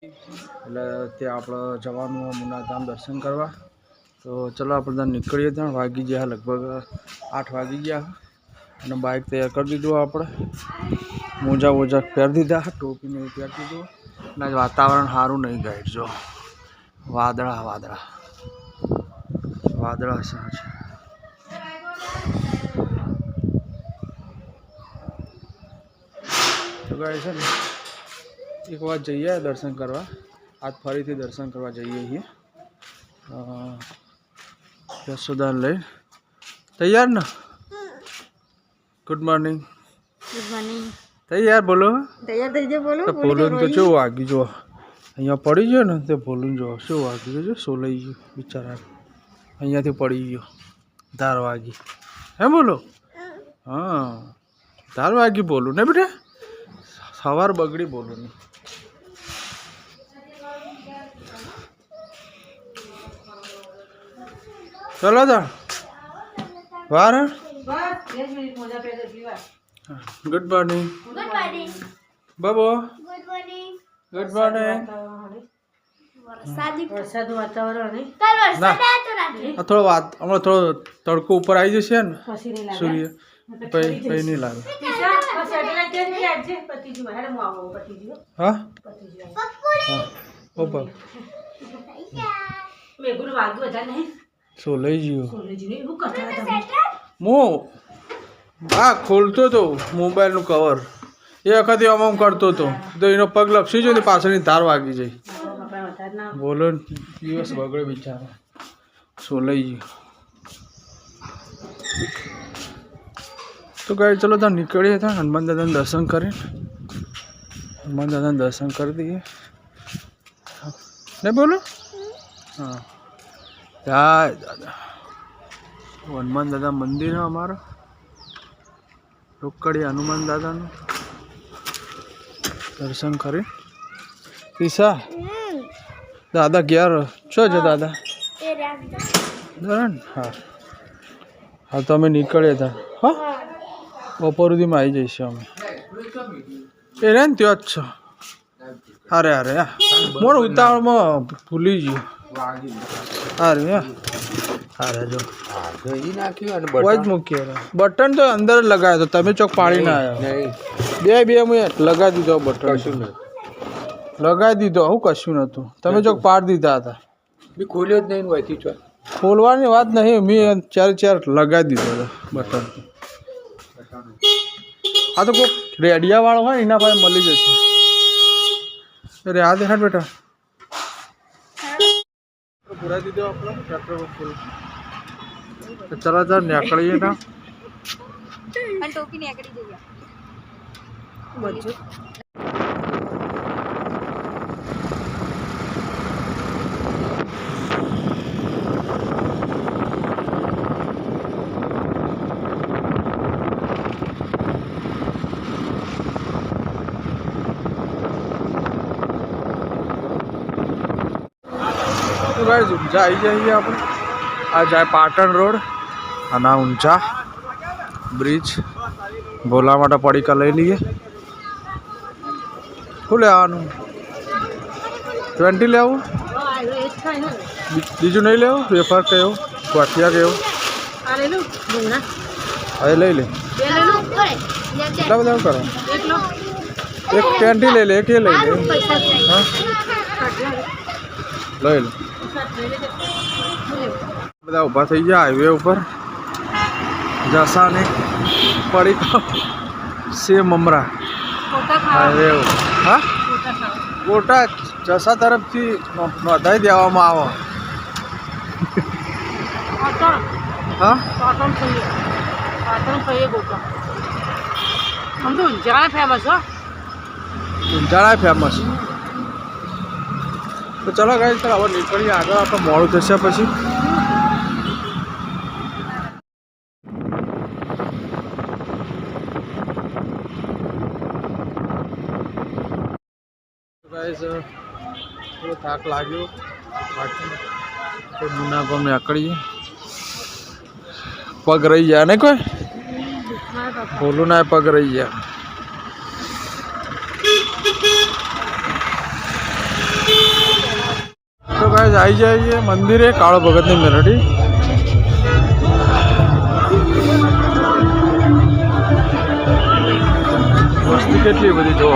એટલે ત્યાં આપણે જવાનું મુન્નાધામ દર્શન કરવા. તો ચલો આપણે ત્યાં નીકળીએ. ત્યાં વાગી ગયા લગભગ 8 વાગી ગયા અને બાઇક તૈયાર કરી દીધું. આપણે મોજા પહેરી દીધા, ટોપીને પહેરી દીધું. અને વાતાવરણ સારું નહીં ગાઈડ, જો વાદળા સાચ. તો ગાય છે ને એક વાર જઈએ દર્શન કરવા. આજ ફરીથી દર્શન કરવા જઈએ છીએ. યશોદાન લઈ તૈયાર ને? Good morning. તૈયાર બોલો. બોલો તો શું વાગી જો અહીંયા પડી ગયો ને તે બોલું જો શું વાગી ગયો, સોલાઈ ગયો બિચારા. અહીંયાથી પડી ગયો, ધાર વાગી. હે બોલો? હા ધાર વાગી બોલું ને બેટા. સવાર બગડી બોલું ને. ચલો તા વાર. ગુડ મોર્નિંગ બાબો. Good morning. થોડો વાત હમણાં થોડો તડકો ઉપર આવી જશે ને સૂર્ય પછી નહીં લાગે. હા શું લઈ ગયો? હું હા ખોલતો હતો મોબાઈલનું કવર. એ વખતે આમ કરતો હતો તો એનો પગ લપસી ગયો ને પાછળની ધાર વાગી જાય. બોલો દિવસ બગડે બિચારો. શું લઈ ગયો? તો કહે ચલો ત્યાં નીકળીએ. ત્યાં હનુમાન દાદાનું દર્શન કરીને કરી દઈએ ને. બોલો હા જય દાદા. હનુમાન દાદા મંદિર છે અમારું, રોકડિયા હનુમાન દાદાનું દર્શન કરી. પીસા દાદા ઘેર છો છે દાદા? હા હા તો અમે નીકળ્યા હતા. હા બપોર સુધીમાં આવી જઈશું અમે. એ રે ને ત્યાં જ છો? અરે મોર ઉતાવળમાં ભૂલી ગયો. અરે જો મૂકીએ બટન તો અંદર લગાવ્યો તો તમે ચોક પાડી ના આવ્યો. બે લગાવી દીધો બટન. લગાવી દીધો હું કશું નતું. તમે ચોક પાડી દીધા હતા. ખોલ્યો જ નહીં. ખોલવાની વાત નહીં, મેં ચાર લગાવી દીધો હતો બટન. હા તો કોઈ રેડિયા વાળો હોય એના પાસે મળી જશે. અરે આ દેખાડ બેટા પુરાઈ દીધો આપણો પેટ્રોલ ફૂલ. ચલા નીકળીએ ના. ઊંઝા આવી જઈએ આપણે. આ જાય પાટણ રોડ અને આ ઊંઝા બ્રિજ. ભોલા માટે પડીકા લઈ લઈએ. શું લેવાનું? 20 લેવું? બીજું નહીં લેવું? વેફર કેવું? ગાંઠિયા કેવું? હવે લઈ લે. કેટલા બધા કરો? એક 20 લઈ લે, એક એ લઈ લે. હા લઈ લે. બધા ઊભા થઈ ગયા હાઈવે ઉપર. જસાને પડી સે મમરા હાઈવે. હા ગોટા જસા તરફથી નોંધાઈ દેવામાં આવે. હા ઊંઝાણા ફેમસ. તો ચલો ગાઈસ સર હવે નીકળીએ આગળ. આપણે મોડું થશે પછી. ગાઈસ થોડો થાક લાગ્યો. બાકી મુન્નાગામ નીકળીએ. પગ રહી ગયા ને કોઈ બોલું ના પગ રહી ગયા. गाइस आई जाइए मंदिर है काळो भगतनी मेलडी। वस्ती કેટલી બધી જો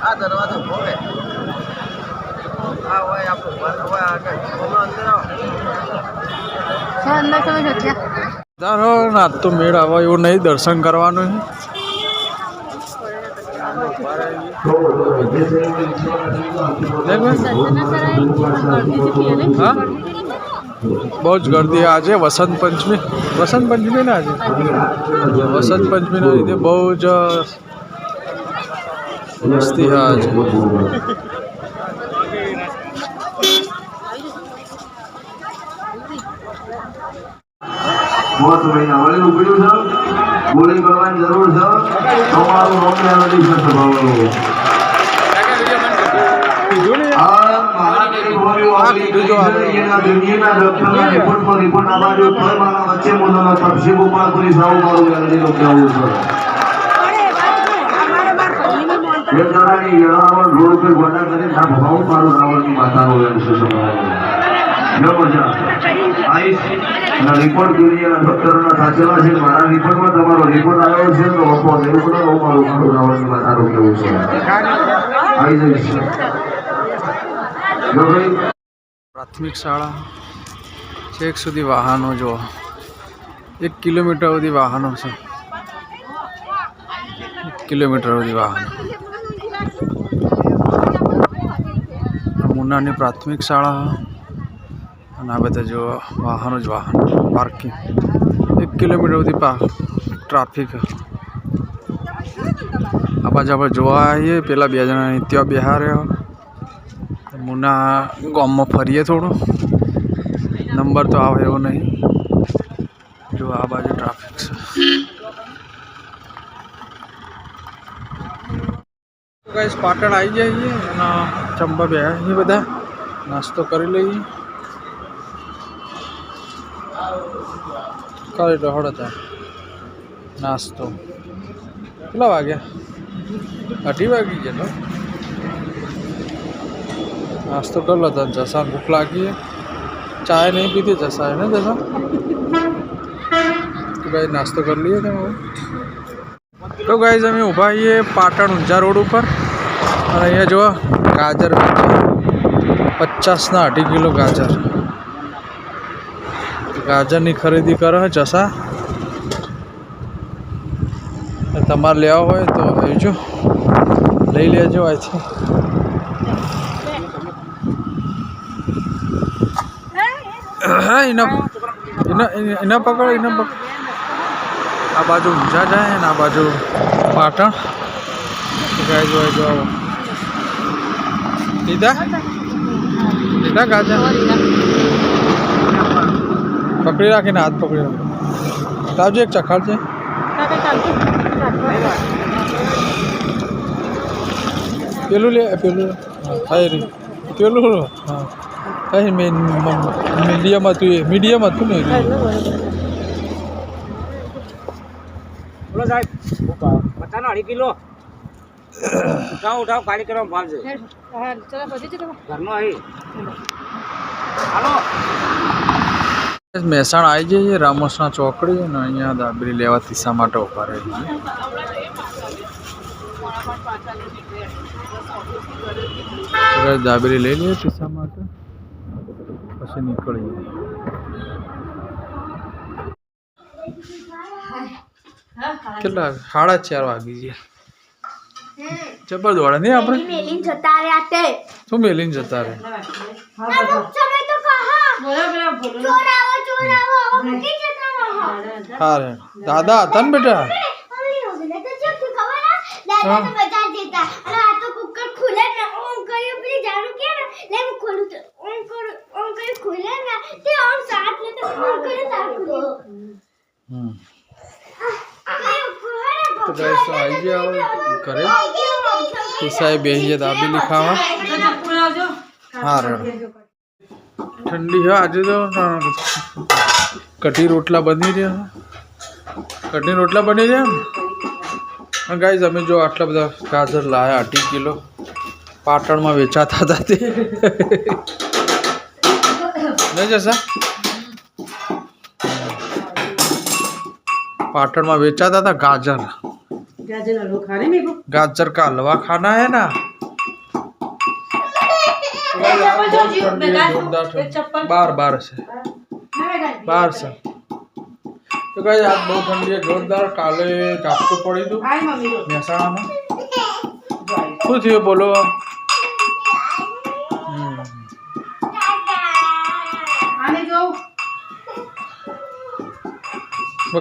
આ દરવાજો ખોલે આ હોય આપણું હોય આગળ અંદર આવો અંદર તમે જગ્યા દારો ના તો મેળ આવે એવું નહીં દર્શન કરવાનું हाँ बहुत गर्दी है आज वसंत पंचमी ना आज वसंत पंचमी ना लीधे बहुत मस्ती है आज। बहुत महीना वाले उपयोग था गोली करवानी जरूर था તમારું નામ લેવાની છે સભાઓ આ મહાનગરી ભોળ્યો આવી ગયો એના દુનિયાના ડોક્ટરના રિપોર્ટ આવાજો કોઈ મારા વચ્ચે મોનો તપસી ગોપાલ કરી સાવ મારું વેલડી નો કેવું છે એ તારાની યળાવળ રોડ પર ગોડા કરીને ના ભાવ મારું રાવણની માતાનો વેલ છે સભાઓ જો મજા આઈસ ના રિપોર્ટ દુનિયાના ડોક્ટરોના સાચેલા છે મારા રિપોર્ટમાં તમારો રિપોર્ટ આવ્યો છે તો ઓપો એવું કરો મારું રાવણની માતાનો કેવું છે આવી જઈશ જો ભાઈ પ્રાથમિક શાળા છેક સુધી વાહનો જો 1 કિલોમીટર સુધી વાહનો છે 1 કિલોમીટર સુધી વાહનો મુન્નાની પ્રાથમિક શાળા અને આ બધા જો વાહનો જ વાહન પાર્કિંગ 1 કિલોમીટર સુધી ટ્રાફિક આ બાજુ આપણે જોવા આવીએ પેલા 2 જણા ત્યાં બેહાર્યો મુન્ના ગામમાં ફરીએ થોડું નંબર તો આવે એવો નહીં જો આ બાજુ ટ્રાફિક છે ગાઈસ પાટણ આવી જઈએ અને ચંબા બેહારીએ બધા નાસ્તો કરી લઈએ કરી લો હળો ત્યાં નાસ્તો કેટલા વાગ્યા 8 વાગી ગયા नाश्तो कर लो था जैसा भूख लगी है चाय नहीं पीती जैसा है ना जैसा तो भाई नाश्तो कर लिए थे वो तो गाइस अभी ऊभा ये पाटण ऊंचा रोड पर और अँ जो गाजर 50 ना 80 किलो गाजर ની खरीदी कर जैसा तमारे लेवा हो तो आईजो लई लेजो आई थी हाँ इना पकड़ आ बाजू ऊंझा जाए आ बाजू पाटण जो लीधा लीधा गाजर पकड़ी राखी हाथ पकड़ी राखी ताजू एक चखाड़ से पेलू ले पेलू पेलू हाँ मीडियम मीडियम ने बोलो साहब 50 किलो उठाओ खाली करो भाव से चलो घर नो आई हालो મહેસાણા આવી જઈએ રામોસના ચોકડી અને અહીંયા દાબેલી લેવા તીસા માટે ઉભા રહી જઈએ દાબેલી લઈ લઈએ તીસા માટે પછી નીકળીએ કેટલા 4:30 વાગી ગયા જબર દોડે નહીં આપણે શું મેલીને જતા રહે હા રે દાદા હતા ને બેટા તો ગાઈસ તો આવી ગયા ઘરે તીસાએ બેસીએ દાબેલી ખાવા હા રે ઠંડી છે આજે તો કઢી રોટલા બની રહ્યા કઢી રોટલા બની રહ્યા ગાઈસ અમે જો આટલા બધા ગાજર લાયા 8 કિલો પાટણમાં વેચાતા હતા તે નહીં જશા पाटण में बेचाता था गाजर गाजर का हलवा खाना है ना बार से तो गाइस आज बहुत ठंडी है जोरदार काले झापटू पड़ी थी મહેસાણા में શું થયું બોલો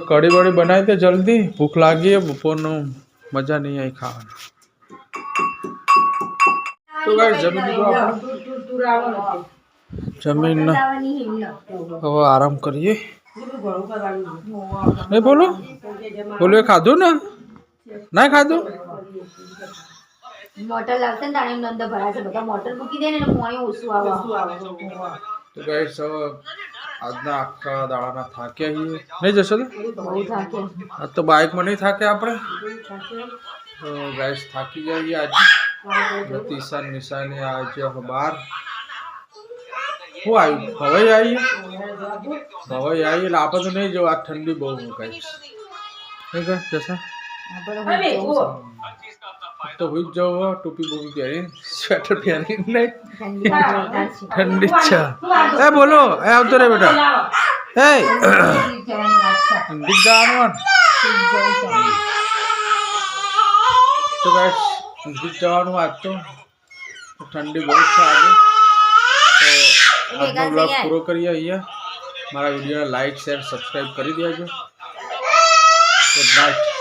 कड़ी बड़ी बनाई थे जल्दी भूख लगी है बपोर मजा नहीं आई खावा तो गाइस जमीन अब आराम करिए नहीं बोलो बोलो खाधु ना नहीं खाधु मोटर लागते ने ताणे नंद भरा छे बता मोटर मूकी दे ने पाणी ओसु आवे तो गाइस આજના આખા દાડાના થાક્યા છીએ નહીં જશો તો બહુ થાક્યા આજ તો બાઇકમાં નહીં થાકે આપણે તો ગાઈસ થાકી જઈએ આજે તીસા નિશાને આજે બહાર હું આવ્યું હવાઈ આવી એટલે આપણે તો નહીં જવું આ ઠંડી બહુ ગાઈસ નહીં ગાઈસ જશા તો હુઈ જાવ ટોપી બોપી પહેરી સ્વેટર પહેરી નહીં ઠંડી છે એ બોલો એ આવતો રે બેટા એ ઠંડી જવાનું તો ગાઈસ ઠંડી જવાનું આજ તો ઠંડી બહુ છે આજે તો આજનો બ્લોગ પૂરો કરીએ અહીંયા મારા વિડીયોને લાઈક શેર સબસ્ક્રાઈબ કરી દેજો ગુડ નાઇટ